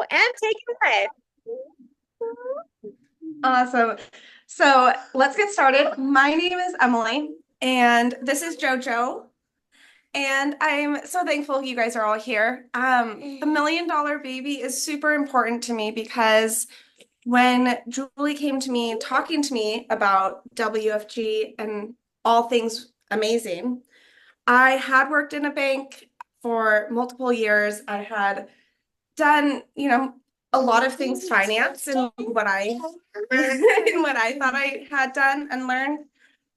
and take it away. Awesome. So let's get started. My name is Emily, and this is JoJo. And I'm so thankful you guys are all here. The Million Dollar Baby is super important to me because when Julie came to me talking to me about WFG and all things amazing, I had worked in a bank for multiple years. I had done, a lot of things finance and what I and what I thought I had done and learned,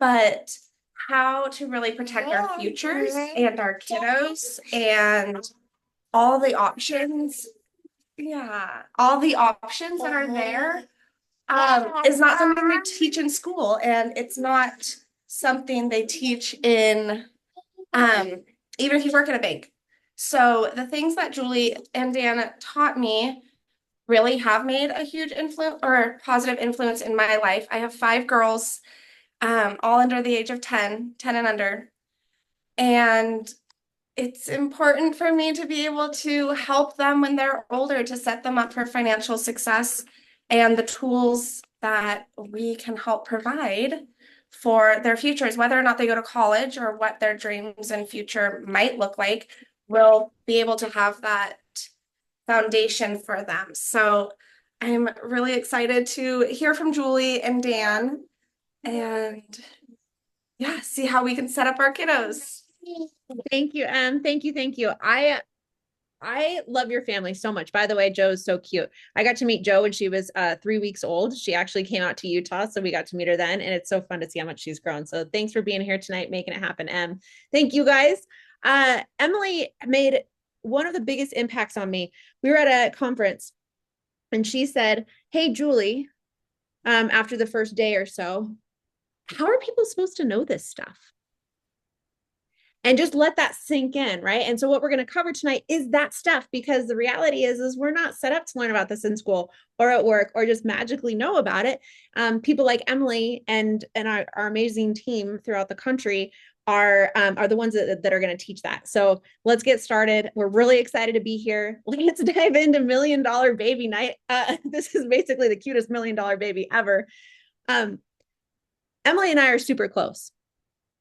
but how to really protect our futures and our kiddos and all the options. Yeah, all the options that are there is not something they teach in school, and it's not something they teach in even if you work at a bank. So the things that Julie and Dan taught me really have made a huge influence or positive influence in my life. I have five girls, all under the age of 10 and under. And it's important for me to be able to help them when they're older to set them up for financial success and the tools that we can help provide for their futures, whether or not they go to college or what their dreams and future might look like, we'll be able to have that foundation for them. So I'm really excited to hear from Julie and Dan and yeah, see how we can set up our kiddos. Thank you. Thank you. I love your family so much. By the way, Joe's so cute. I got to meet Joe when she was 3 weeks old. She actually came out to Utah, so we got to meet her then, and it's so fun to see how much she's grown. So thanks for being here tonight, making it happen. Thank you guys. Emily made one of the biggest impacts on me. We were at a conference, and she said, "Hey, Julie, after the first day or so, how are people supposed to know this stuff?" And just let that sink in, right? And so what we're going to cover tonight is that stuff, because the reality is we're not set up to learn about this in school or at work or just magically know about it. People like Emily and our amazing team throughout the country are the ones that are going to teach that. So let's get started. We're really excited to be here. Let's dive into Million Dollar Baby Night. This is basically the cutest $1 million baby ever. Emily and I are super close.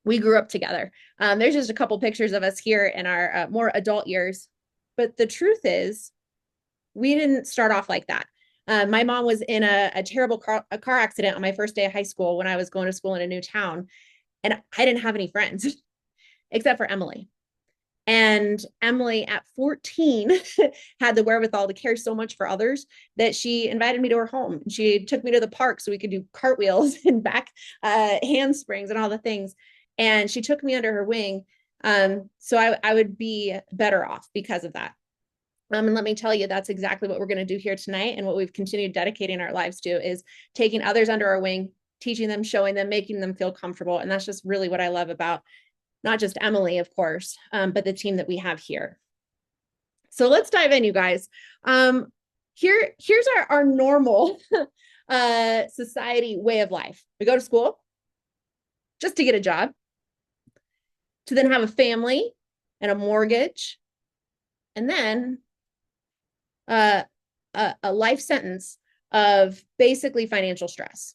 We grew up together. There's just a couple pictures of us here in our more adult years. But the truth is, we didn't start off like that. My mom was in a terrible car accident on my first day of high school when I was going to school in a new town. And I didn't have any friends except for Emily. And Emily at 14 had the wherewithal to care so much for others that she invited me to her home. She took me to the park so we could do cartwheels and back handsprings and all the things. And she took me under her wing. So I would be better off because of that. And let me tell you, that's exactly what we're going to do here tonight. And what we've continued dedicating our lives to is taking others under our wing, teaching them, showing them, making them feel comfortable. And that's just really what I love about not just Emily, of course, but the team that we have here. So let's dive in, you guys. Here's our normal society way of life. We go to school just to get a job, to then have a family and a mortgage, and then a life sentence of basically financial stress.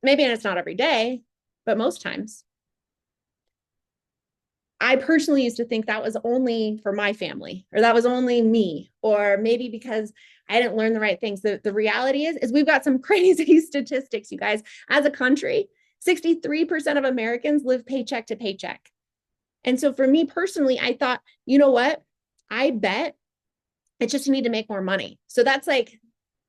Maybe it's not every day, but most times. I personally used to think that was only for my family, or that was only me, or maybe because I didn't learn the right things. The reality is we've got some crazy statistics, you guys. As a country, 63% of Americans live paycheck to paycheck. And so for me personally, I thought, you know what? I bet it's just you need to make more money. So that's like,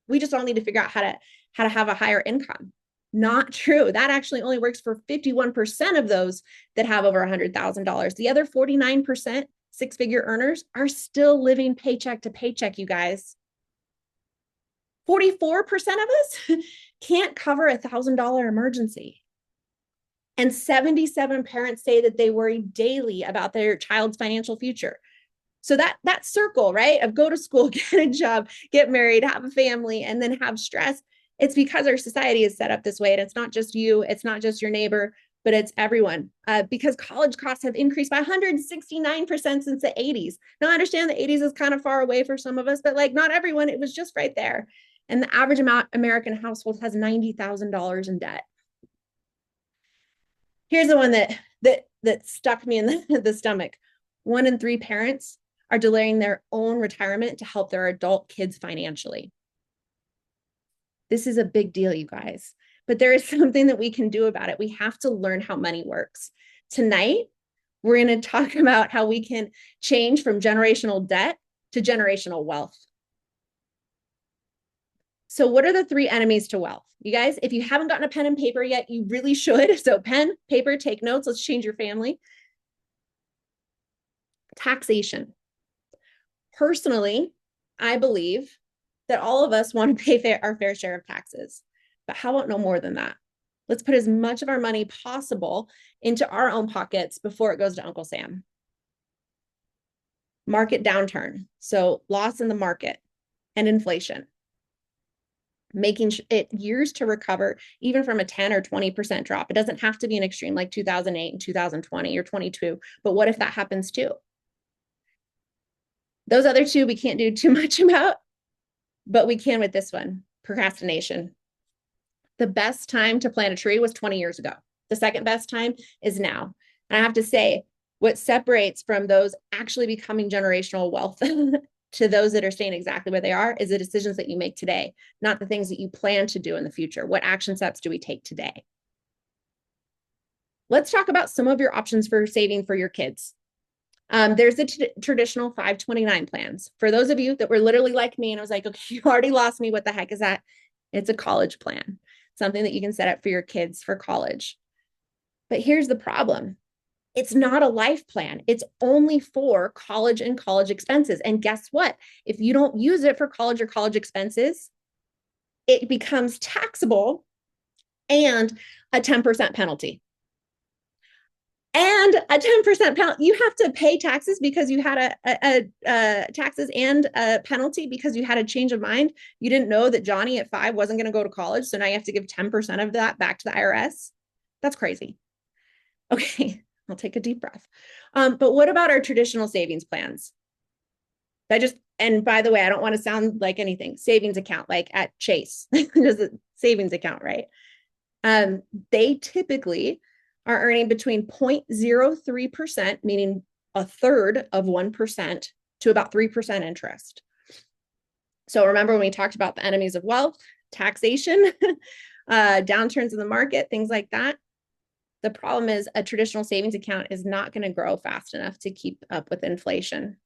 we just all need to figure out how to have a higher income. Not true. That actually only works for 51% of those that have over $100,000. The other 49% six-figure earners are still living paycheck to paycheck, you guys. 44% of us can't cover a $1,000 emergency. And 77 parents say that they worry daily about their child's financial future. So that circle, right, of go to school, get a job, get married, have a family, and then have stress, it's because our society is set up this way. And it's not just you, it's not just your neighbor. but it's everyone, because college costs have increased by 169% since the 80s. Now, I understand the 80s is kind of far away for some of us, but like not everyone, it was just right there. And the average American household has $90,000 in debt. Here's the one that stuck me in the stomach. 1 in 3 parents are delaying their own retirement to help their adult kids financially. This is a big deal, you guys, but there is something that we can do about it. We have to learn how money works. Tonight, we're going to talk about how we can change from generational debt to generational wealth. So what are the 3 enemies to wealth? You guys, if you haven't gotten a pen and paper yet, you really should. So pen, paper, take notes. Let's change your family. Taxation. Personally, I believe that all of us want to pay our fair share of taxes. But how about no more than that? Let's put as much of our money possible into our own pockets before it goes to Uncle Sam. Market downturn. So loss in the market and inflation. Making it years to recover, even from a 10 or 20% drop. It doesn't have to be an extreme like 2008 and 2020 or 22. But what if that happens too? Those other 2 we can't do too much about, but we can with this one, procrastination. The best time to plant a tree was 20 years ago. The second best time is now. And I have to say, what separates from those actually becoming generational wealth to those that are staying exactly where they are is the decisions that you make today, not the things that you plan to do in the future. What action steps do we take today? Let's talk about some of your options for saving for your kids. There's the traditional 529 plans. For those of you that were literally like me and I was like, okay, you already lost me. What the heck is that? It's a college plan, something that you can set up for your kids for college. But here's the problem. It's not a life plan. It's only for college and college expenses. And guess what? If you don't use it for college or college expenses, it becomes taxable and a 10% penalty. And a 10% penalty. You have to pay taxes because you had a taxes and a penalty because you had a change of mind. You didn't know that Johnny at 5 wasn't going to go to college. So now you have to give 10% of that back to the IRS. That's crazy. Okay, I'll take a deep breath. But what about our traditional savings plans? And by the way, I don't want to sound like anything, savings account, like at Chase, just a savings account, right? They typically are earning between 0.03%, meaning a third of 1%, to about 3% interest. So remember when we talked about the enemies of wealth, taxation, downturns in the market, things like that. The problem is a traditional savings account is not going to grow fast enough to keep up with inflation.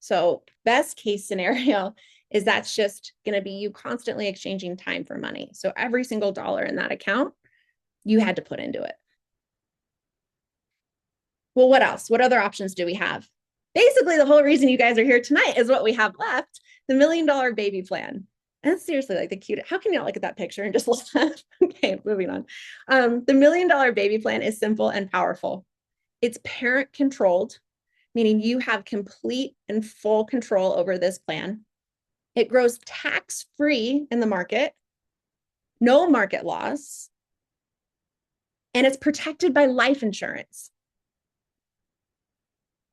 So best case scenario is that's just going to be you constantly exchanging time for money. So every single dollar in that account, you had to put into it. Well, what else? What other options do we have? Basically, the whole reason you guys are here tonight is what we have left, the $1 Million Baby Plan. And that's seriously like the cutest. How can you not look at that picture and just laugh? Okay, moving on. The $1 Million Baby Plan is simple and powerful. It's parent controlled, meaning you have complete and full control over this plan. It grows tax-free in the market, no market loss, and it's protected by life insurance.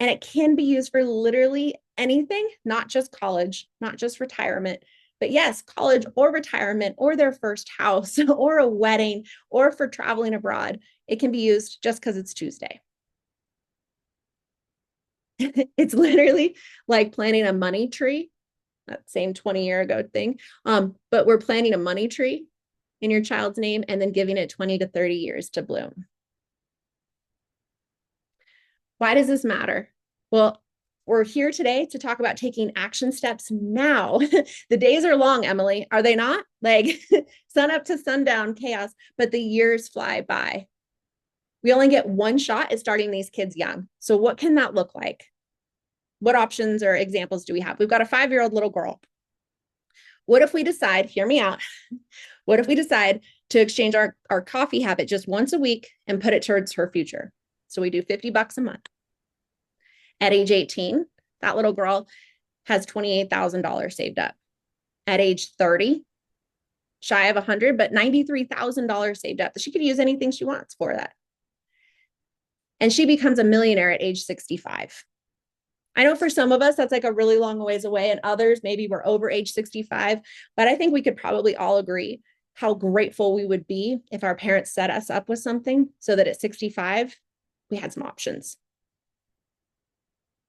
And it can be used for literally anything, not just college, not just retirement, but yes, college or retirement or their first house or a wedding or for traveling abroad. It can be used just because it's Tuesday. It's literally like planting a money tree, that same 20-year ago thing. But we're planting a money tree in your child's name and then giving it 20 to 30 years to bloom. Why does this matter? Well, we're here today to talk about taking action steps now. The days are long, Emily, are they not? Like sun up to sundown chaos, but the years fly by. We only get one shot at starting these kids young. So what can that look like? What options or examples do we have? We've got a 5-year-old little girl. What if we decide, hear me out, what if we decide to exchange our coffee habit just once a week and put it towards her future? So we do $50 a month. At age 18, that little girl has $28,000 saved up. At age 30, shy of 100, but $93,000 saved up. She could use anything she wants for that. and she becomes a millionaire at age 65. I know for some of us, that's like a really long ways away, and others, maybe we're over age 65, but I think we could probably all agree how grateful we would be if our parents set us up with something so that at 65, we had some options.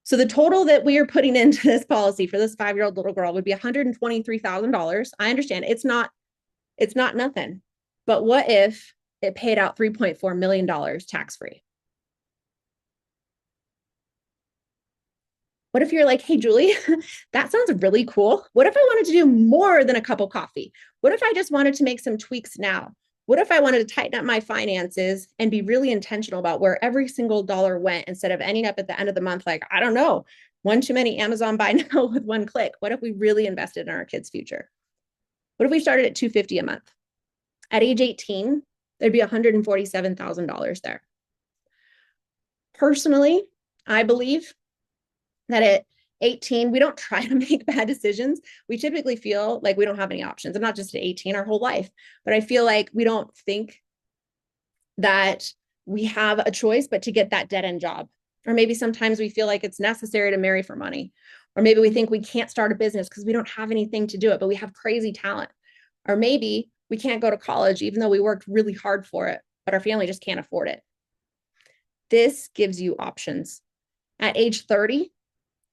So the total that we are putting into this policy for this 5-year-old little girl would be $123,000. I understand it's not nothing, but what if it paid out $3.4 million tax-free? What if you're like, hey, Julie, that sounds really cool. What if I wanted to do more than a cup of coffee? What if I just wanted to make some tweaks now? What if I wanted to tighten up my finances and be really intentional about where every single dollar went instead of ending up at the end of the month like, I don't know, one too many Amazon buy now with one click? What if we really invested in our kids' future? What if we started at $250 a month? At age 18, there'd be $147,000 there. Personally, I believe that at 18, we don't try to make bad decisions. We typically feel like we don't have any options. I'm not just at 18, our whole life, but I feel like we don't think that we have a choice but to get that dead end job. Or maybe sometimes we feel like it's necessary to marry for money. Or maybe we think we can't start a business because we don't have anything to do it, but we have crazy talent. Or maybe we can't go to college even though we worked really hard for it, but our family just can't afford it. This gives you options. At age 30,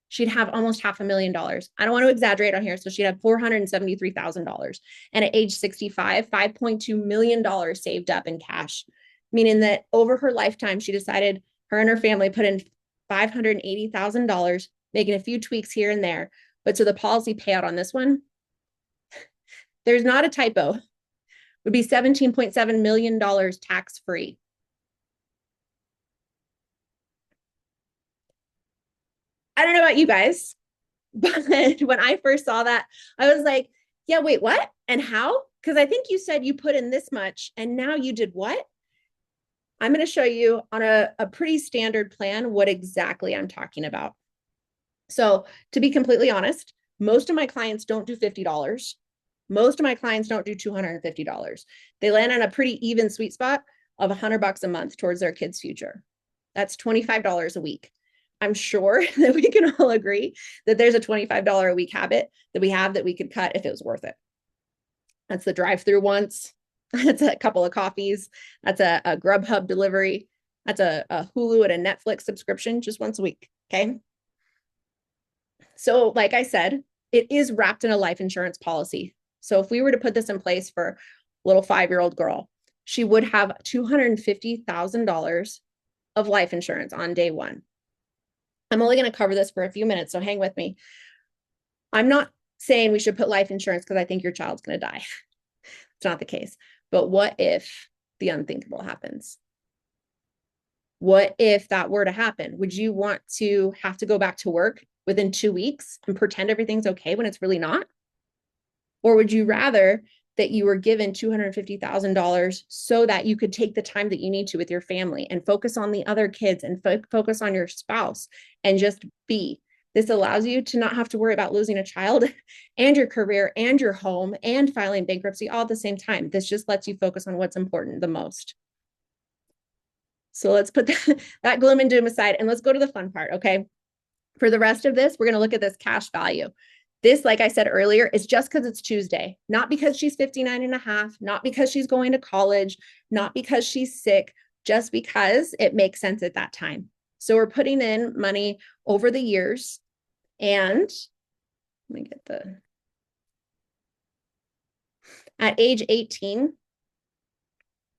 she'd have almost $500,000. I don't want to exaggerate on here. So she'd have $473,000. And at age 65, $5.2 million saved up in cash, meaning that over her lifetime, she decided her and her family put in $580,000, making a few tweaks here and there. But so the policy payout on this one, there's not a typo, would be $17.7 million tax-free. I don't know about you guys, but when I first saw that, I was like, yeah, wait, what? And how? Because I think you said you put in this much and now you did what? I'm going to show you on a pretty standard plan what exactly I'm talking about. So to be completely honest, most of my clients don't do $50. Most of my clients don't do $250. They land on a pretty even sweet spot of $100 a month towards their kids' future. That's $25 a week. I'm sure that we can all agree that there's a $25 a week habit that we have that we could cut if it was worth it. That's the drive-through once. That's a couple of coffees. That's a Grubhub delivery. That's a Hulu and a Netflix subscription just once a week. Okay. So like I said, it is wrapped in a life insurance policy. So if we were to put this in place for a little 5-year-old girl, she would have $250,000 of life insurance on day one. I'm only going to cover this for a few minutes, so hang with me. I'm not saying we should put life insurance because I think your child's going to die. It's not the case. But what if the unthinkable happens? What if that were to happen? Would you want to have to go back to work within 2 weeks and pretend everything's okay when it's really not? Or would you rather that you were given $250,000 so that you could take the time that you need to with your family and focus on the other kids and focus on your spouse and just be? This allows you to not have to worry about losing a child and your career and your home and filing bankruptcy all at the same time. This just lets you focus on what's important the most. So let's put that gloom and doom aside and let's go to the fun part, okay? For the rest of this, we're going to look at this cash value. This, like I said earlier, is just because it's Tuesday, not because she's 59 and a half, not because she's going to college, not because she's sick, just because it makes sense at that time. So we're putting in money over the years. And let me get at age 18,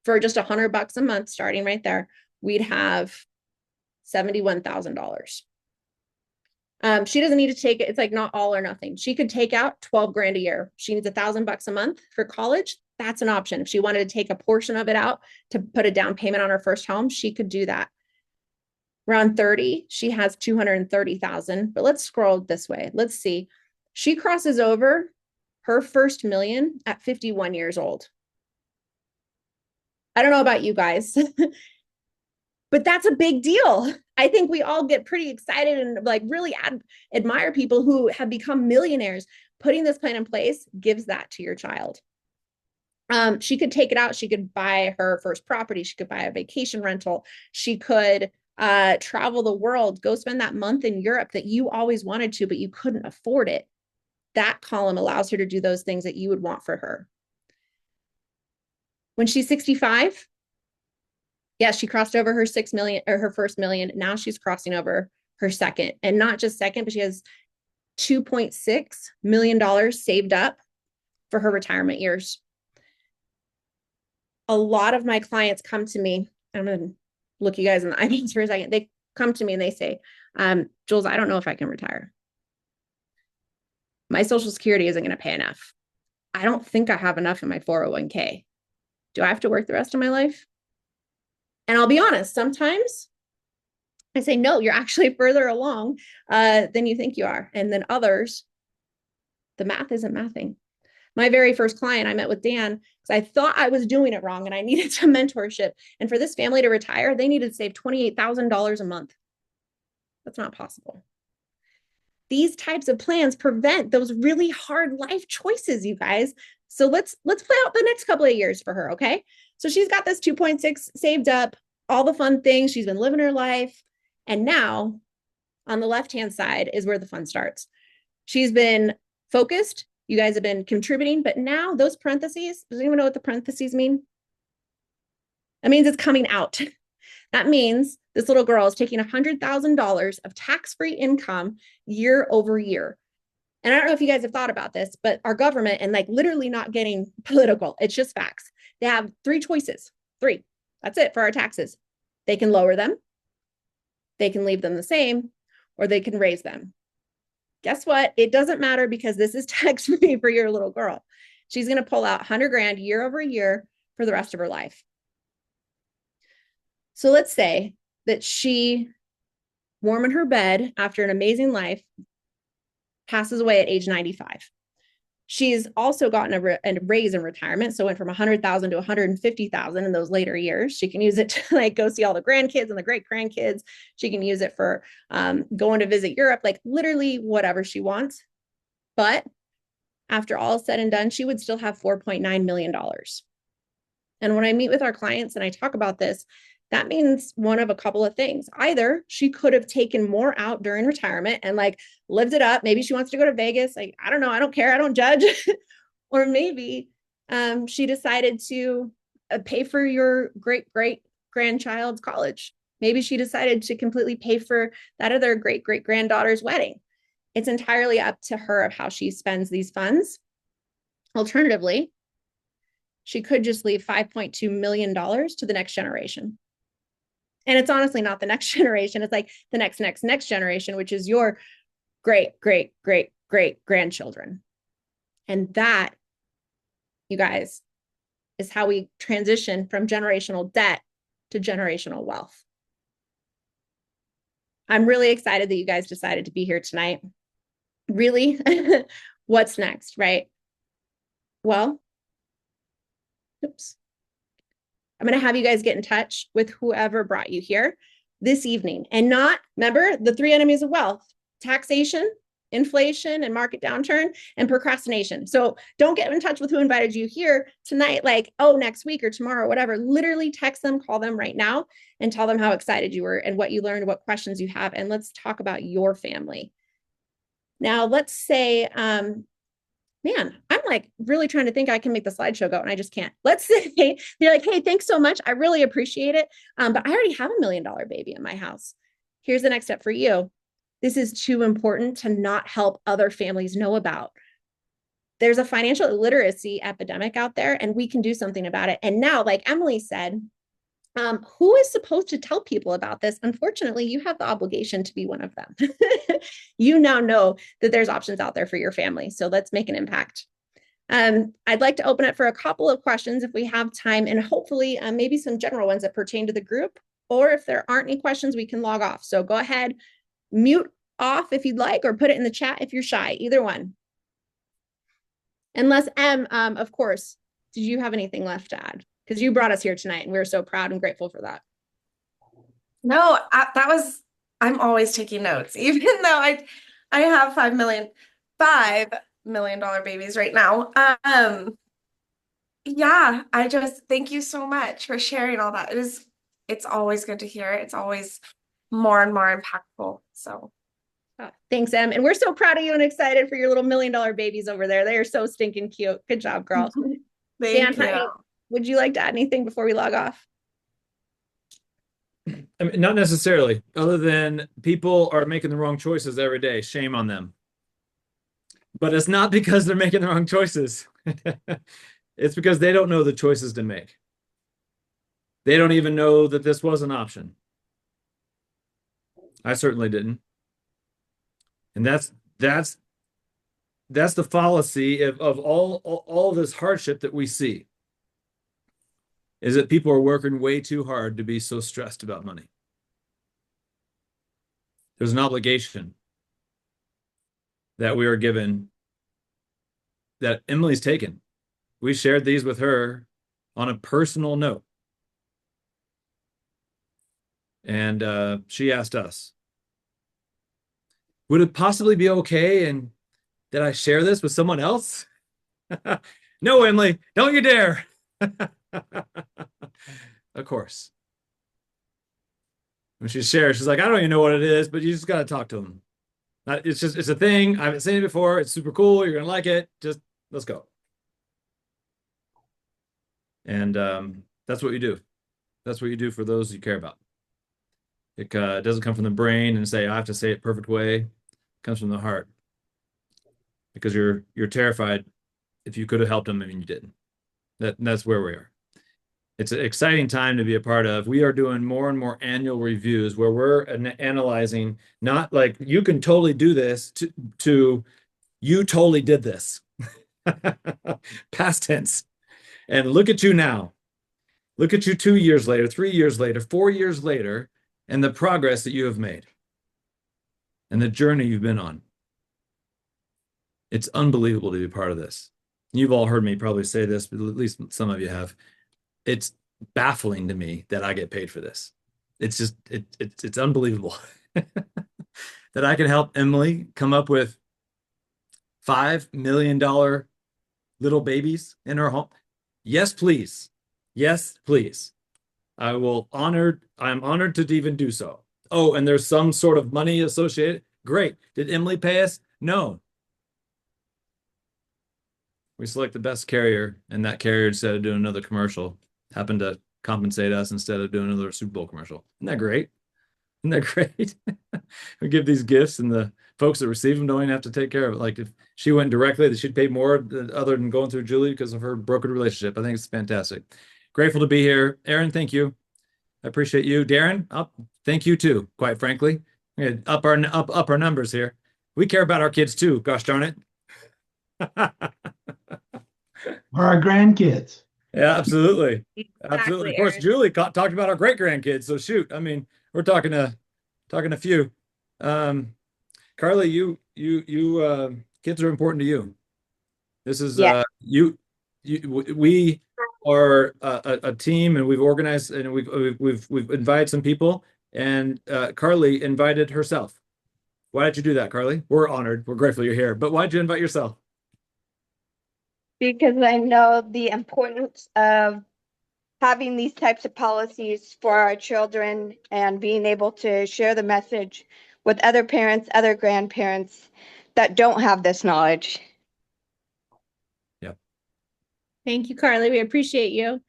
for just $100 a month, starting right there, we'd have $71,000. She doesn't need to take it. It's like not all or nothing. She could take out 12 grand a year. She needs $1,000 a month for college. That's an option. If she wanted to take a portion of it out to put a down payment on her first home, she could do that. Around 30, she has 230,000, but let's scroll this way. Let's see. She crosses over her first million at 51 years old. I don't know about you guys, but that's a big deal. I think we all get pretty excited and like really admire people who have become millionaires. Putting this plan in place gives that to your child. She could take it out. She could buy her first property. She could buy a vacation rental. She could travel the world, go spend that month in Europe that you always wanted to, but you couldn't afford it. That column allows her to do those things that you would want for her. When she's 65, yes, she crossed over her 6 million or her first million. Now she's crossing over her second, and not just second, but she has $2.6 million saved up for her retirement years. A lot of my clients come to me. I'm going to look you guys in the eyes for a second. They come to me and they say, Jules, I don't know if I can retire. My Social Security isn't going to pay enough. I don't think I have enough in my 401k. Do I have to work the rest of my life? And I'll be honest, sometimes I say, no, you're actually further along than you think you are. And then others, the math isn't mathing. My very first client, I met with Dan because I thought I was doing it wrong and I needed some mentorship. And for this family to retire, they needed to save $28,000 a month. That's not possible. These types of plans prevent those really hard life choices, you guys. So let's play out the next couple of years for her, okay? So she's got this 2.6 saved up, all the fun things. She's been living her life. And now on the left-hand side is where the fun starts. She's been focused. You guys have been contributing, but now those parentheses, does anyone know what the parentheses mean? That means it's coming out. That means this little girl is taking $100,000 of tax-free income year over year. And I don't know if you guys have thought about this, but our government, and like literally not getting political, it's just facts. They have three choices. Three. That's it for our taxes. They can lower them, they can leave them the same, or they can raise them. Guess what? It doesn't matter because this is tax-free for your little girl. She's going to pull out 100 grand year over year for the rest of her life. So let's say that she, warm in her bed after an amazing life, passes away at age 95. She's also gotten a raise in retirement. So went from 100,000 to 150,000 in those later years. She can use it to like go see all the grandkids and the great grandkids. She can use it for going to visit Europe, like literally whatever she wants. But after all is said and done, she would still have $4.9 million. And when I meet with our clients and I talk about this, that means one of a couple of things. Either she could have taken more out during retirement and like lived it up. Maybe she wants to go to Vegas. Like, I don't know. I don't care. I don't judge. Or maybe she decided to pay for your great grandchild's college. Maybe she decided to completely pay for that other great granddaughter's wedding. It's entirely up to her of how she spends these funds. Alternatively, she could just leave $5.2 million to the next generation. And it's honestly not the next generation. It's like the next generation, which is your great grandchildren. And that, you guys, is how we transition from generational debt to generational wealth. I'm really excited that you guys decided to be here tonight. Really, what's next, right? Well, oops. I'm going to have you guys get in touch with whoever brought you here this evening. And not, remember, the three enemies of wealth: taxation, inflation and market downturn, and procrastination. So don't get in touch with who invited you here tonight, like, oh, next week or tomorrow or whatever. Literally text them, call them right now and tell them how excited you were and what you learned, what questions you have. And let's talk about your family. Now, let's say, man, I'm like really trying to think I can make the slideshow go and I just can't. Let's say they're like, hey, thanks so much. I really appreciate it. But I already have $1 million baby in my house. Here's the next step for you. This is too important to not help other families know about. There's a financial illiteracy epidemic out there and we can do something about it. And now, like Emily said, who is supposed to tell people about this? Unfortunately, you have the obligation to be one of them. You now know that there's options out there for your family. So let's make an impact. I'd like to open it for a couple of questions if we have time, and hopefully maybe some general ones that pertain to the group, or if there aren't any questions, we can log off. So go ahead, mute off if you'd like, or put it in the chat if you're shy, either one. Unless of course, did you have anything left to add? Because you brought us here tonight and we're so proud and grateful for that. No, I'm always taking notes, even though I have $5 million babies right now. Yeah, I just thank you so much for sharing all that. It's always good to hear. It's always more and more impactful. So Thanks, Em. And we're so proud of you and excited for your little $1 million babies over there. They are so stinking cute. Good job, girl. thank Dan, you. would you like to add anything before we log off? I mean, not necessarily, other than people are making the wrong choices every day. Shame on them. But it's not because they're making the wrong choices. It's because they don't know the choices to make. They don't even know that this was an option. I certainly didn't. And that's the fallacy of all this hardship that we see, is that people are working way too hard to be so stressed about money. There's an obligation that we are given that Emily's taken. We shared these with her on a personal note. And she asked us, would it possibly be okay and that I share this with someone else? No, Emily, don't you dare. Of course. When she shares, she's like, I don't even know what it is, but you just got to talk to them. It's a thing. I haven't seen it before. It's super cool. You're going to like it. Just let's go. And that's what you do. That's what you do for those you care about. It doesn't come from the brain and say, I have to say it perfect way. It comes from the heart. Because you're terrified if you could have helped them and you didn't. That's where we are. It's an exciting time to be a part of. We are doing more and more annual reviews where we're analyzing, not like you can totally do this to you totally did this. Past tense. And look at you now. Look at you 2 years later, 3 years later, 4 years later, and the progress that you have made and the journey you've been on. It's unbelievable to be part of this. You've all heard me probably say this, but at least some of you have. It's baffling to me that I get paid for this. It's just, it's unbelievable that I can help Emily come up with $5 million little babies in her home. Yes, please. Yes, please. I'm honored to even do so. Oh, and there's some sort of money associated. Great. Did Emily pay us? No. We select the best carrier, and that carrier, instead of doing another commercial, happened to compensate us instead of doing another Super Bowl commercial. Isn't that great? Isn't that great? We give these gifts, and the folks that receive them don't even have to take care of it. Like if she went directly, she'd pay more other than going through Julie because of her brokered relationship. I think it's fantastic. Grateful to be here. Aaron, thank you. I appreciate you. Darren, thank you too, quite frankly. We up our numbers here. We care about our kids too, gosh darn it. Or our grandkids. Yeah, absolutely. Exactly, Absolutely. Of course, Aaron. Julie talked about our great grandkids. So shoot, I mean, we're talking a few. Carly, you kids are important to you. This is Yeah. we are a team, and we've organized, and we've invited some people, and Carly invited herself. Why did you do that, Carly? We're honored. We're grateful you're here. But why did you invite yourself? Because I know the importance of having these types of policies for our children and being able to share the message with other parents, other grandparents that don't have this knowledge. Yep. Thank you, Carly. We appreciate you.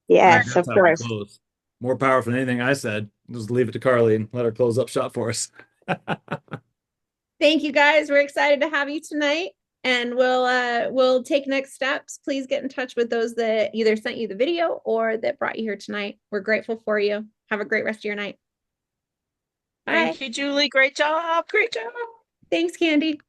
Yes, That's of how we course. close. More powerful than anything I said. Just leave it to Carly and let her close up shop for us. Thank you, guys. We're excited to have you tonight, and we'll take next steps. Please get in touch with those that either sent you the video or that brought you here tonight. We're grateful for you. Have a great rest of your night. Bye. Thank you, Julie. Great job. Great job. Thanks, Candy.